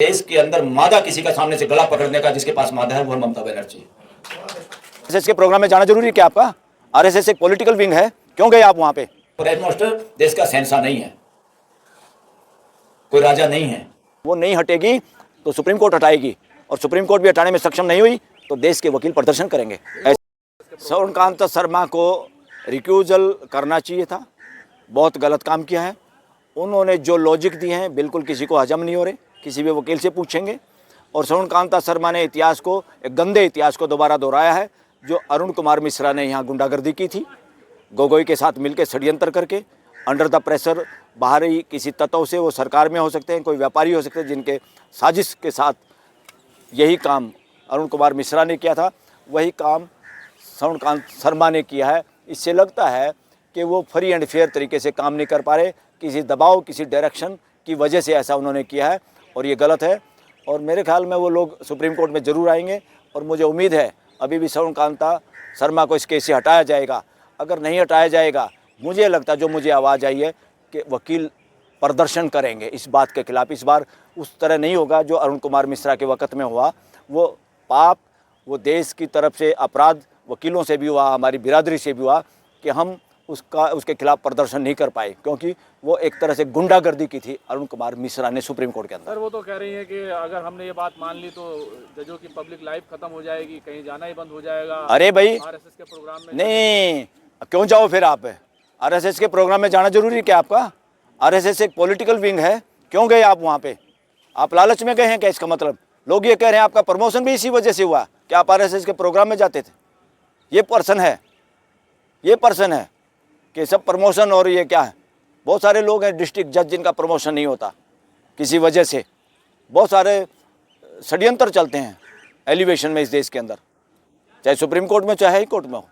देश के अंदर मादा किसी का सामने से गला पकड़ने का जिसके पास मादा है वो ममता बनर्जी। आरएसएस के प्रोग्राम में जाना जरूरी है क्या आपका? आरएसएस एक पॉलिटिकल विंग है, क्यों गए आप वहां पे? हेडमास्टर देश का शहंशाह नहीं है, कोई राजा नहीं है। वो नहीं हटेगी तो सुप्रीम कोर्ट हटाएगी, और सुप्रीम कोर्ट भी हटाने में सक्षम नहीं हुई तो देश के वकील प्रदर्शन करेंगे। श्रवणकांत शर्मा को रिक्यूजल करना चाहिए था, बहुत गलत काम किया है उन्होंने। जो लॉजिक दिए हैं बिल्कुल किसी को हजम नहीं हो रहे, किसी भी वकील से पूछेंगे। और श्रवणकांत शर्मा ने इतिहास को, एक गंदे इतिहास को दोबारा दोहराया है, जो अरुण कुमार मिश्रा ने यहाँ गुंडागर्दी की थी गोगोई के साथ मिलकर षड्यंत्र करके, अंडर द प्रेशर बाहरी किसी तत्व से, वो सरकार में हो सकते हैं, कोई व्यापारी हो सकते हैं, जिनके साजिश के साथ यही काम अरुण कुमार मिश्रा ने किया था, वही काम श्रवणकांत शर्मा ने किया है। इससे लगता है कि वो फ्री एंड फेयर तरीके से काम नहीं कर पा रहे, किसी दबाव, किसी डायरेक्शन की वजह से ऐसा उन्होंने किया है, और ये गलत है। और मेरे ख्याल में वो लोग सुप्रीम कोर्ट में ज़रूर आएंगे, और मुझे उम्मीद है अभी भी श्रवणकांत शर्मा को इस केस से हटाया जाएगा। अगर नहीं हटाया जाएगा, मुझे लगता है, जो मुझे आवाज़ आई है कि वकील प्रदर्शन करेंगे इस बात के खिलाफ। इस बार उस तरह नहीं होगा जो अरुण कुमार मिश्रा के वक़्त में हुआ। वो पाप, वो देश की तरफ से अपराध वकीलों से भी हुआ, हमारी बिरादरी से भी हुआ, कि हम उसके खिलाफ प्रदर्शन नहीं कर पाए, क्योंकि वो एक तरह से गुंडागर्दी की थी अरुण कुमार मिश्रा ने सुप्रीम कोर्ट के अंदर। सर वो तो कह रही है कि अगर हमने ये बात मान ली तो जजों की पब्लिक लाइफ खत्म हो जाएगी, कहीं जाना ही बंद हो जाएगा। अरे भाई आरएसएस के प्रोग्राम में नहीं, क्यों जाओ फिर आप? आरएसएस के प्रोग्राम में जाना जरूरी है क्या आपका? आरएसएस एक पॉलिटिकल विंग है, क्यों गए आप वहाँ पे? आप लालच में गए हैं क्या? इसका मतलब लोग ये कह रहे हैं आपका प्रमोशन भी इसी वजह से हुआ कि आप आरएसएस के प्रोग्राम में जाते थे। ये पर्सन है कि सब प्रमोशन, और ये क्या है, बहुत सारे लोग हैं डिस्ट्रिक्ट जज जिनका प्रमोशन नहीं होता किसी वजह से। बहुत सारे षड्यंत्र चलते हैं एलिवेशन में इस देश के अंदर, चाहे सुप्रीम कोर्ट में चाहे हाई कोर्ट में हो।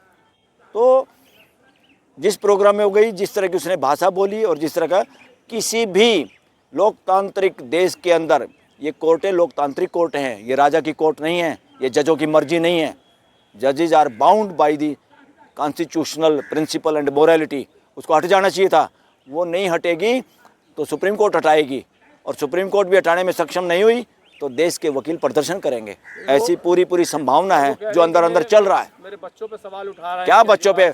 तो जिस प्रोग्राम में हो गई, जिस तरह की उसने भाषा बोली, और जिस तरह का किसी भी लोकतांत्रिक देश के अंदर ये कोर्टें लोकतांत्रिक कोर्ट हैं, ये राजा की कोर्ट नहीं है, ये जजों की मर्जी नहीं है। जजेज are bound by the constitutional principle and morality. उसको हट जाना चाहिए था, वो नहीं हटेगी तो सुप्रीम कोर्ट हटाएगी, और सुप्रीम कोर्ट भी हटाने में सक्षम नहीं हुई तो देश के वकील प्रदर्शन करेंगे। ऐसी पूरी संभावना है जो अंदर अंदर चल रहा है। मेरे बच्चों पे सवाल उठा रहा है। क्या बच्चों पे?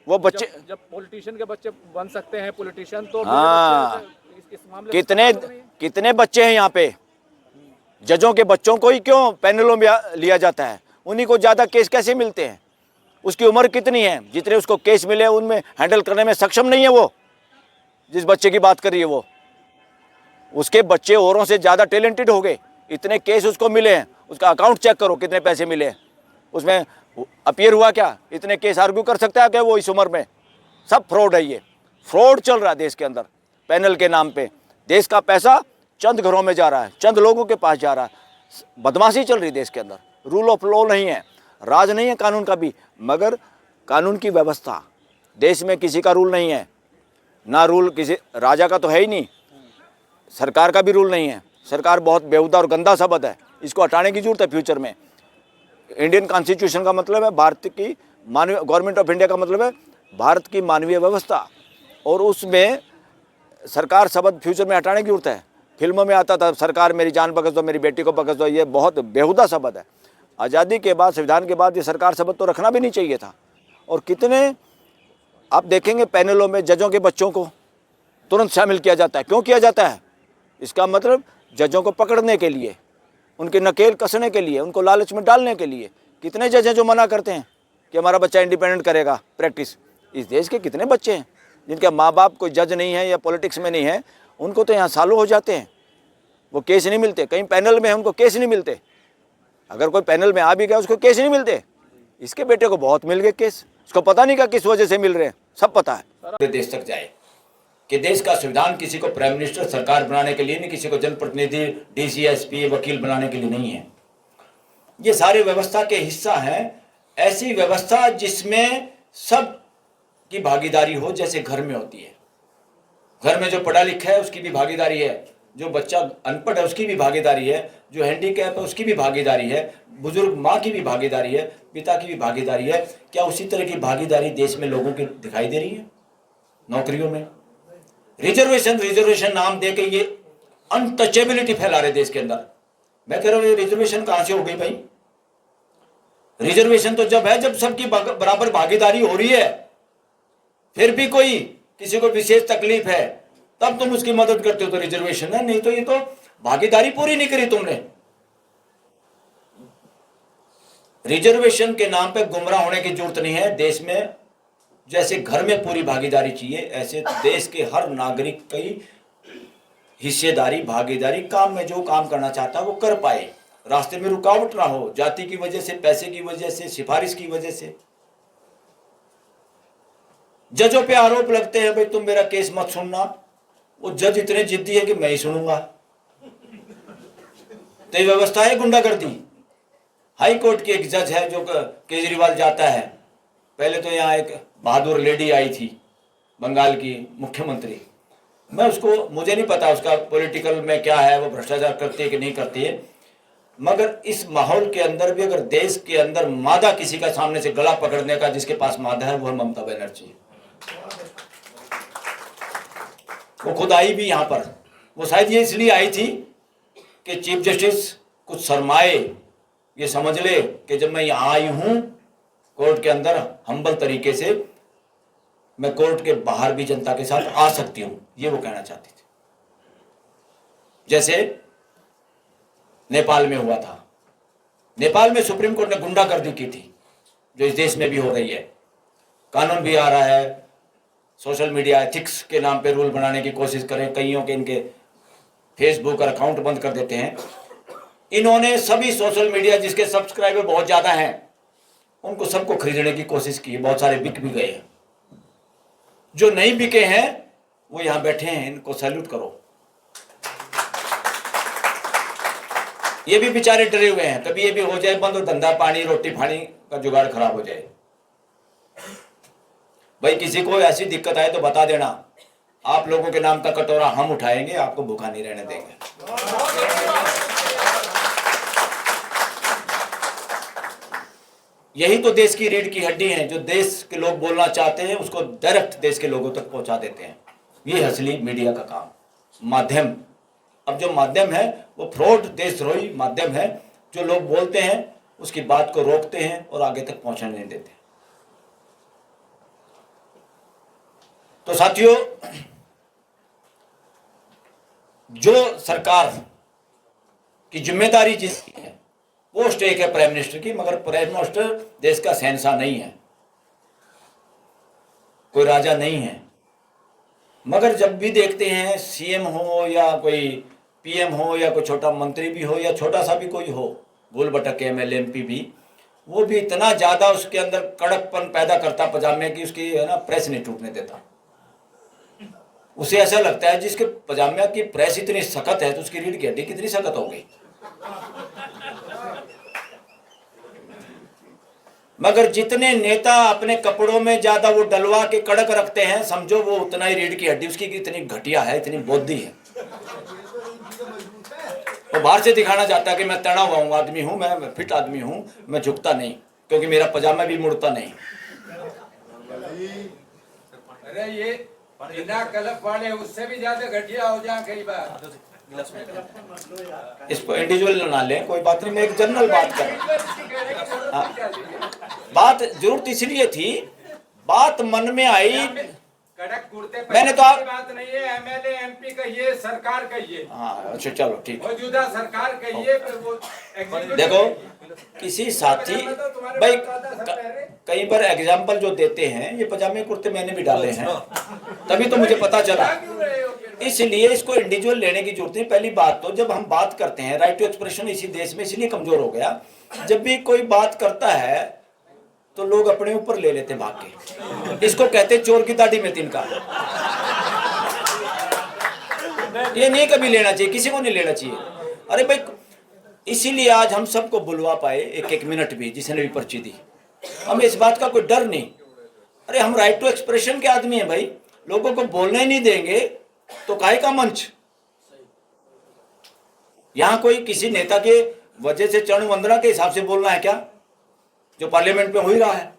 वो बच्चे जब पॉलिटिशियन के बच्चे बन सकते हैं पॉलिटिशियन, तो हाँ, इस मामले कितने बच्चे हैं यहाँ पे? जजों के बच्चों को ही क्यों पैनलों में लिया जाता है? उन्हीं को ज़्यादा केस कैसे मिलते हैं? उसकी उम्र कितनी है? जितने उसको केस मिले उनमें हैंडल करने में सक्षम नहीं है वो। जिस बच्चे की बात कर रही है वो, उसके बच्चे औरों से ज़्यादा टैलेंटेड हो गए, इतने केस उसको मिले हैं। उसका अकाउंट चेक करो कितने पैसे मिले हैं, उसमें अपीयर हुआ क्या? इतने केस आर्ग्यू कर सकता है क्या वो इस उम्र में? सब फ्रॉड है, ये फ्रॉड चल रहा है देश के अंदर पैनल के नाम पे। देश का पैसा चंद घरों में जा रहा है, चंद लोगों के पास जा रहा है। बदमाशी चल रही है देश के अंदर, रूल ऑफ लॉ नहीं है, राज नहीं है कानून का भी, मगर कानून की व्यवस्था देश में किसी का रूल नहीं है। ना रूल किसी राजा का तो है ही नहीं, सरकार का भी रूल नहीं है। सरकार बहुत बेहुदा और गंदा शब्द है, इसको हटाने की जरूरत है फ्यूचर में। इंडियन कॉन्स्टिट्यूशन का मतलब है भारत की मानवीय, गवर्नमेंट ऑफ इंडिया का मतलब है भारत की मानवीय व्यवस्था, और उसमें सरकार शब्द फ्यूचर में हटाने की जरूरत है। फिल्मों में आता था सरकार मेरी जान बख्श दो, मेरी बेटी को बख्श दो, ये बहुत बेहुदा शब्द है। आज़ादी के बाद, संविधान के बाद ये सरकार शब्द तो रखना भी नहीं चाहिए था। और कितने आप देखेंगे पैनलों में जजों के बच्चों को तुरंत शामिल किया जाता है। क्यों किया जाता है? इसका मतलब जजों को पकड़ने के लिए, उनके नकेल कसने के लिए, उनको लालच में डालने के लिए। कितने जज हैं जो मना करते हैं कि हमारा बच्चा इंडिपेंडेंट करेगा प्रैक्टिस? इस देश के कितने बच्चे हैं जिनके माँ बाप कोई जज नहीं है या पॉलिटिक्स में नहीं है, उनको तो यहाँ सालों हो जाते हैं, वो केस नहीं मिलते। कहीं पैनल में है उनको केस नहीं मिलते, अगर कोई पैनल में आ भी गया उसको केस नहीं मिलते। इसके बेटे को बहुत मिल गए केस, उसको पता नहीं का किस वजह से मिल रहे हैं, सब पता है। देश तक जाए कि देश का संविधान किसी को प्राइम मिनिस्टर सरकार बनाने के लिए नहीं, किसी को जनप्रतिनिधि डीसी एसपी वकील बनाने के लिए नहीं है। ये सारे व्यवस्था के हिस्सा है, ऐसी व्यवस्था जिसमें सब की भागीदारी हो, जैसे घर में होती है। घर में जो पढ़ा लिखा है उसकी भी भागीदारी है, जो बच्चा अनपढ़ है उसकी भी भागीदारी है, जो हैंडीकैप है उसकी भी भागीदारी है, बुजुर्ग माँ की भी भागीदारी है, पिता की भी भागीदारी है। क्या उसी तरह की भागीदारी देश में लोगों की दिखाई दे रही है? नौकरियों में रिजर्वेशन नाम दे के ये अनटचेबिलिटी फैला रहे देश के अंदर। मैं कह रहा हूं ये रिजर्वेशन कहां से हो गई भाई? रिजर्वेशन तो जब है जब सबकी बराबर भागीदारी हो रही है, फिर भी कोई किसी को विशेष तकलीफ है तब तुम उसकी मदद करते हो तो रिजर्वेशन है, नहीं तो ये तो भागीदारी पूरी नहीं करी तुमने। रिजर्वेशन के नाम पे गुमराह होने की जरूरत नहीं है। देश में जैसे घर में पूरी भागीदारी चाहिए, ऐसे देश के हर नागरिक की हिस्सेदारी, भागीदारी, काम में जो काम करना चाहता है वो कर पाए, रास्ते में रुकावट ना हो, जाति की वजह से, पैसे की वजह से, सिफारिश की वजह से। जजों पे आरोप लगते हैं भाई तुम मेरा केस मत सुनना, वो जज इतने जिद्दी है कि मैं ही सुनूंगा। तो ये व्यवस्था है गुंडागर्दी। हाई कोर्ट की एक जज है जो केजरीवाल जाता है, पहले तो यहाँ एक बहादुर लेडी आई थी बंगाल की मुख्यमंत्री, मैं उसको, मुझे नहीं पता उसका पॉलिटिकल में क्या है, वो भ्रष्टाचार करती है कि नहीं करती है, मगर इस माहौल के अंदर भी अगर देश के अंदर मादा किसी का सामने से गला पकड़ने का जिसके पास मादा है वो है ममता बनर्जी। वो खुद आई भी यहाँ पर, वो शायद ये इसलिए आई थी कि चीफ जस्टिस कुछ शर्माए, ये समझ ले कि जब मैं यहाँ आई हूं कोर्ट के अंदर हम्बल तरीके से, मैं कोर्ट के बाहर भी जनता के साथ आ सकती हूं, ये वो कहना चाहती थी। जैसे नेपाल में हुआ था, नेपाल में सुप्रीम कोर्ट ने गुंडागर्दी की थी जो इस देश में भी हो रही है। कानून भी आ रहा है, सोशल मीडिया एथिक्स के नाम पे रूल बनाने की कोशिश करें, कईयों के इनके फेसबुक और अकाउंट बंद कर देते हैं। इन्होंने सभी सोशल मीडिया जिसके सब्सक्राइबर बहुत ज्यादा हैं उनको सबको खरीदने की कोशिश की, बहुत सारे बिक भी गए हैं। जो नहीं बिके हैं वो यहां बैठे हैं, इनको सैल्यूट करो। ये भी बेचारे डरे हुए हैं, कभी ये भी हो जाए बंद और धंधा पानी रोटी पानी का जुगाड़ खराब हो जाए। भाई किसी को ऐसी दिक्कत आए तो बता देना, आप लोगों के नाम का कटोरा हम उठाएंगे, आपको भूखा नहीं रहने देंगे। यही तो देश की रीढ़ की हड्डी है, जो देश के लोग बोलना चाहते हैं उसको डायरेक्ट देश के लोगों तक पहुंचा देते हैं। ये असली मीडिया का काम, माध्यम। अब जो माध्यम है वो फ्रॉड, देशद्रोही माध्यम है, जो लोग बोलते हैं उसकी बात को रोकते हैं और आगे तक पहुंचने नहीं देते। तो साथियों, जो सरकार की जिम्मेदारी जिसकी है वो स्टेक है प्राइम मिनिस्टर की, मगर प्राइम मिनिस्टर देश का शहंशाह नहीं है, कोई राजा नहीं है। मगर जब भी देखते हैं सीएम हो या कोई पीएम हो या कोई छोटा मंत्री भी हो या छोटा सा भी कोई हो, भूल भटक के एमएलए एमपी भी, वो भी इतना ज्यादा उसके अंदर कड़कपन पैदा करता पजामे की, उसकी है ना प्रेस नहीं टूटने देता। उसे ऐसा लगता है जिसके पजामे की प्रेस इतनी सख्त है तो उसकी रीढ़ की हड्डी कितनी सख्त हो गई। मगर जितने नेता अपने कपड़ों में ज्यादा वो डलवा के कड़क रखते हैं, समझो वो उतना ही रीढ़ की हड्डी उसकी कितनी घटिया है, इतनी बोधी है। वो बाहर से दिखाना चाहता है कि मैं तना हुआ आदमी हूं, मैं फिट आदमी हूं, मैं झुकता नहीं क्योंकि मेरा पजामा भी मुड़ता नहीं। अरे ये बिना कलप वाले उससे भी ज्यादा घटिया हो जाए कई बार। इसको इंडिविजुअल ना लें, कोई बात नहीं, मैं एक जनरल बात कर रहा हूं। बात जरूरत इसलिए थी, बात मन में आई, कड़क कुर्ते मैंने तो बात नहीं है, एमएलए एमपी कहिए, सरकार कहिए, हाँ अच्छा चलो ठीक है, मौजूदा सरकार कहिए, वो देखो किसी साथी भाई कई बार एग्जाम्पल जो देते हैं, ये पजामे कुर्ते मैंने भी डाले हैं तभी तो मुझे पता चला, इसलिए इसको इंडिविजुअल लेने की जरूरत नहीं। पहली बात तो जब हम बात करते हैं, राइट टू एक्सप्रेशन इसी देश में इसलिए कमजोर हो गया, जब भी कोई बात करता है तो लोग अपने ऊपर ले लेते भाग के, इसको कहते चोर की दाढ़ी में तिनका। ये नहीं कभी लेना चाहिए, किसी को नहीं लेना चाहिए। अरे भाई इसीलिए आज हम सबको बुलवा पाए एक एक मिनट भी, जिसने भी पर्ची दी, हमें इस बात का कोई डर नहीं। अरे हम राइट टू एक्सप्रेशन के आदमी हैं भाई, लोगों को बोलने नहीं देंगे तो काहे का मंच। यहां कोई किसी नेता के वजह से चरण वंदना के हिसाब से बोलना है क्या, जो पार्लियामेंट में हो ही रहा है।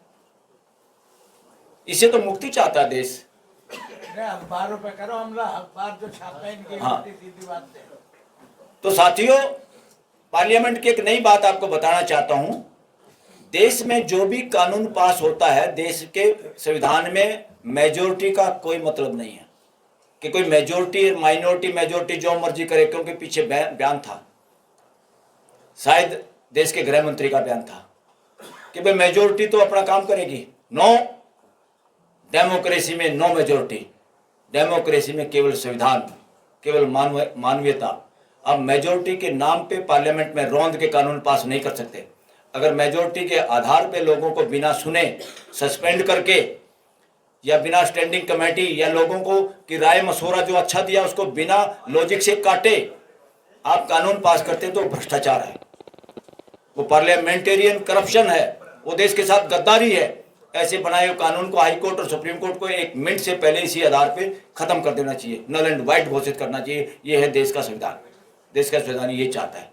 इससे तो मुक्ति चाहता है देश। अखबारों पे करो हमला, अखबार जो छापे इनकी हाँ। सीधी बात है। तो साथियों पार्लियामेंट की एक नई बात आपको बताना चाहता हूं। देश में जो भी कानून पास होता है, देश के संविधान में मेजोरिटी का कोई मतलब नहीं है कि कोई मेजोरिटी माइनॉरिटी मेजोरिटी जो मर्जी करे, क्योंकि पीछे बयान था, शायद देश के गृह मंत्री का बयान था कि भाई मेजोरिटी तो अपना काम करेगी। नो, डेमोक्रेसी में नो मेजोरिटी, डेमोक्रेसी में केवल संविधान, केवल मानवीयता। अब मेजोरिटी के नाम पे पार्लियामेंट में रौंद के कानून पास नहीं कर सकते। अगर मेजोरिटी के आधार पे लोगों को बिना सुने सस्पेंड करके, या बिना स्टैंडिंग कमेटी या लोगों को की राय मशवरा जो अच्छा दिया उसको बिना लॉजिक से काटे आप कानून पास करते तो भ्रष्टाचार है, वो पार्लियामेंटेरियन करप्शन है, वो देश के साथ गद्दारी है। ऐसे बनाए हुए कानून को हाई कोर्ट और सुप्रीम कोर्ट को 1 मिनट से पहले इसी आधार पे खत्म कर देना चाहिए, नल एंड वाइट घोषित करना चाहिए। ये है देश का संविधान, देश का संविधान ये चाहता है,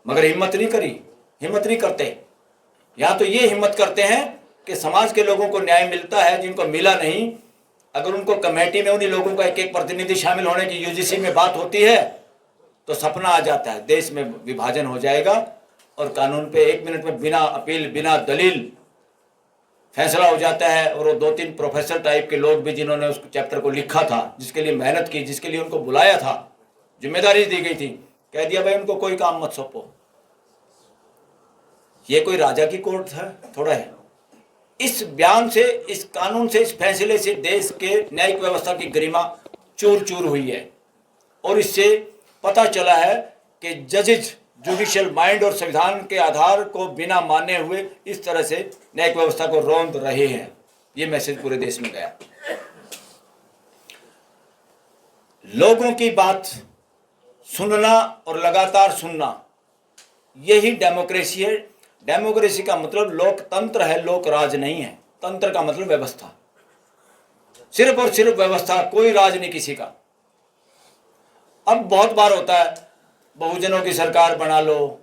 मगर हिम्मत नहीं करी, हिम्मत नहीं करते। यहाँ तो ये हिम्मत करते हैं कि समाज के लोगों को न्याय मिलता है, जिनको मिला नहीं, अगर उनको कमेटी में उन्हीं लोगों का एक प्रतिनिधि शामिल होने की यूजीसी में बात होती है तो सपना आ जाता है, देश में विभाजन हो जाएगा और कानून पे 1 मिनट में बिना अपील बिना दलील फैसला हो जाता है। और वो 2-3 प्रोफेसर टाइप के लोग भी जिन्होंने उस चैप्टर को लिखा था, जिसके लिए मेहनत की, जिसके लिए उनको बुलाया था, जिम्मेदारी दी गई थी, कह दिया भाई उनको कोई काम मत सौंपो। ये कोई राजा की कोर्ट है थोड़ा है। इस बयान से, इस कानून से, इस फैसले से देश के न्यायिक व्यवस्था की गरिमा चूर चूर हुई है। और इससे पता चला है कि जजेज जुडिशियल माइंड और संविधान के आधार को बिना माने हुए इस तरह से न्यायिक व्यवस्था को रौंद रहे हैं। ये मैसेज पूरे देश में गया। लोगों की बात सुनना और लगातार सुनना, यही डेमोक्रेसी है। डेमोक्रेसी का मतलब लोकतंत्र है, लोकराज नहीं है। तंत्र का मतलब व्यवस्था, सिर्फ और सिर्फ व्यवस्था, कोई राज नहीं किसी का। अब बहुत बार होता है बहुजनों की सरकार बना लो,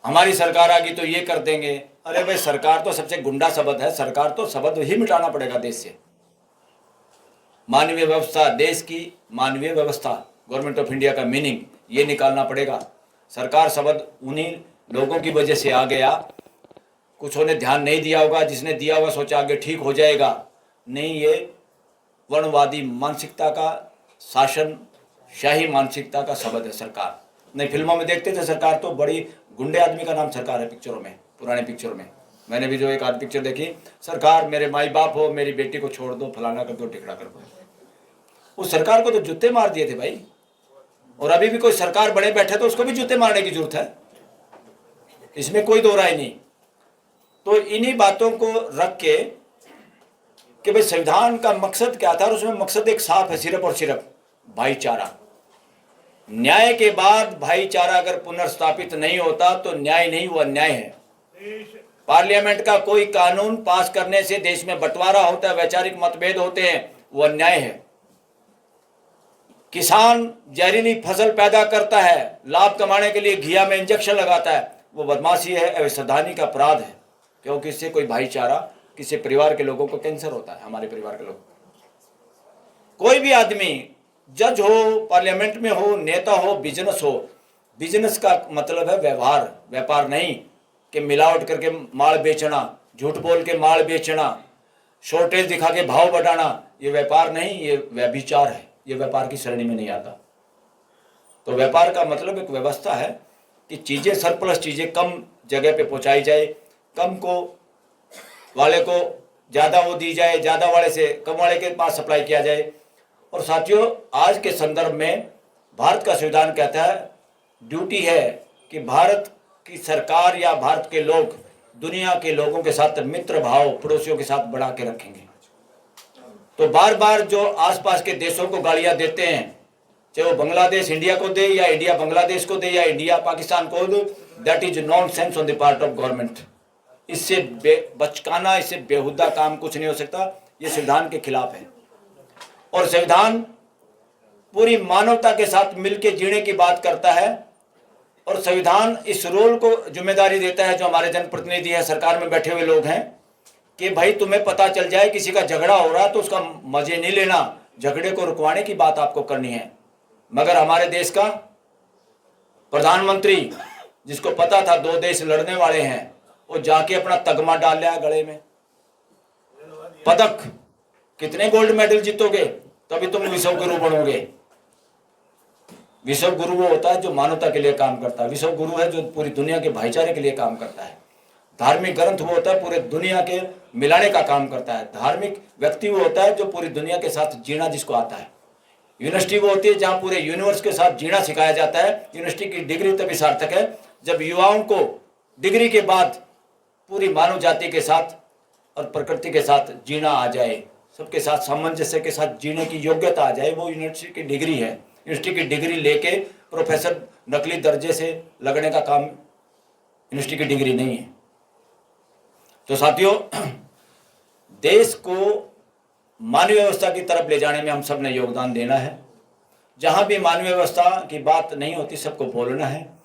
हमारी सरकार आ गई तो ये कर देंगे। अरे भाई सरकार तो सबसे गुंडा शब्द है, सरकार तो शब्द ही मिटाना पड़ेगा देश से। मानवीय व्यवस्था, देश की मानवीय व्यवस्था, गवर्नमेंट ऑफ इंडिया का मीनिंग ये निकालना पड़ेगा। सरकार शब्द उन्हीं लोगों की वजह से आ गया, कुछ ने ध्यान नहीं दिया होगा, जिसने दिया होगा सोचा आगे ठीक हो जाएगा। नहीं, ये वर्णवादी मानसिकता का, शासन शाही मानसिकता का शब्द है सरकार। नहीं, फिल्मों में देखते थे सरकार तो बड़ी गुंडे आदमी का नाम सरकार है पिक्चरों में, पुराने पिक्चरों में। मैंने भी जो एक आध पिक्चर देखी, सरकार मेरे माई बाप हो, मेरी बेटी को छोड़ दो, फलाना कर दो, टिकड़ा कर दो। उस सरकार को तो जूते मार दिए थे भाई, और अभी भी कोई सरकार बड़े बैठे तो उसको भी जूते मारने की जरूरत है, इसमें कोई दो राय नहीं। तो इन्हीं बातों को रख के कि भाई संविधान का मकसद क्या था, और उसमें मकसद एक साफ है, सिर्फ और सिर्फ भाईचारा। न्याय के बाद भाईचारा अगर पुनर्स्थापित नहीं होता तो न्याय नहीं, वो अन्याय है। पार्लियामेंट का कोई कानून पास करने से देश में बंटवारा होता है, वैचारिक मतभेद होते हैं, वो अन्याय है। किसान जहरीली फसल पैदा करता है, लाभ कमाने के लिए घिया में इंजेक्शन लगाता है, वो बदमाशी है, अवैधानिक अपराध है, क्योंकि इससे कोई भाईचारा, किसी परिवार के लोगों को कैंसर होता है। हमारे परिवार के लोग, कोई भी आदमी, जज हो, पार्लियामेंट में हो, नेता हो, बिजनेस हो, बिजनेस का मतलब है व्यवहार, व्यापार नहीं कि मिलावट करके माल बेचना, झूठ बोल के माल बेचना, शॉर्टेज दिखा के भाव बढ़ाना, ये व्यापार नहीं, ये व्यभिचार है, ये व्यापार की श्रेणी में नहीं आता। तो व्यापार का मतलब एक व्यवस्था है कि चीजें सरप्लस, चीजें कम जगह पे पहुंचाई जाए, कम को वाले को ज्यादा वो दी जाए, ज्यादा वाले से कम वाले के पास सप्लाई किया जाए। और साथियों, आज के संदर्भ में भारत का संविधान कहता है, ड्यूटी है कि भारत की सरकार या भारत के लोग दुनिया के लोगों के साथ मित्र भाव, पड़ोसियों के साथ बढ़ा के रखेंगे। तो बार बार जो आसपास के देशों को गालियां देते हैं, चाहे वो बांग्लादेश इंडिया को दे, या इंडिया बांग्लादेश को दे, या इंडिया पाकिस्तान को दे, that is nonsense on the part of government. इससे बचकाना, इससे बेहुदा काम कुछ नहीं हो सकता। ये संविधान के खिलाफ है, और संविधान पूरी मानवता के साथ मिलकर जीने की बात करता है। और संविधान इस रोल को जिम्मेदारी देता है, जो हमारे जनप्रतिनिधि हैं, सरकार में बैठे हुए लोग हैं, कि भाई तुम्हें पता चल जाए किसी का झगड़ा हो रहा तो उसका मजे नहीं लेना, झगड़े को रुकवाने की बात आपको करनी है। मगर हमारे देश का प्रधानमंत्री जिसको पता था 2 देश लड़ने वाले हैं, वो जाके अपना तगमा डाल लिया गले में। पदक, कितने गोल्ड मेडल जीतोगे तभी तुम विश्व गुरु बनोगे। विश्व गुरु वो होता है जो मानवता के लिए काम करता है। विश्व गुरु है जो पूरी दुनिया के भाईचारे के लिए काम करता है। धार्मिक ग्रंथ वो होता है पूरे दुनिया के मिलाने का काम करता है। धार्मिक व्यक्ति वो होता है जो पूरी दुनिया के साथ जीना जिसको आता है। यूनिवर्सिटी वो होती है जहाँ पूरे यूनिवर्स के साथ जीना सिखाया जाता है। यूनिवर्सिटी की डिग्री तभी सार्थक है जब युवाओं को डिग्री के बाद पूरी मानव जाति के साथ और प्रकृति के साथ जीना आ जाए, सबके साथ सामंजस्य के साथ जीने की योग्यता आ जाए। वो यूनिवर्सिटी की डिग्री है। यूनिवर्सिटी की डिग्री लेके प्रोफेसर नकली दर्जे से लगने का काम यूनिवर्सिटी की डिग्री नहीं है। तो साथियों, देश को मानवीय व्यवस्था की तरफ ले जाने में हम सब ने योगदान देना है। जहाँ भी मानवीय व्यवस्था की बात नहीं होती सबको बोलना है।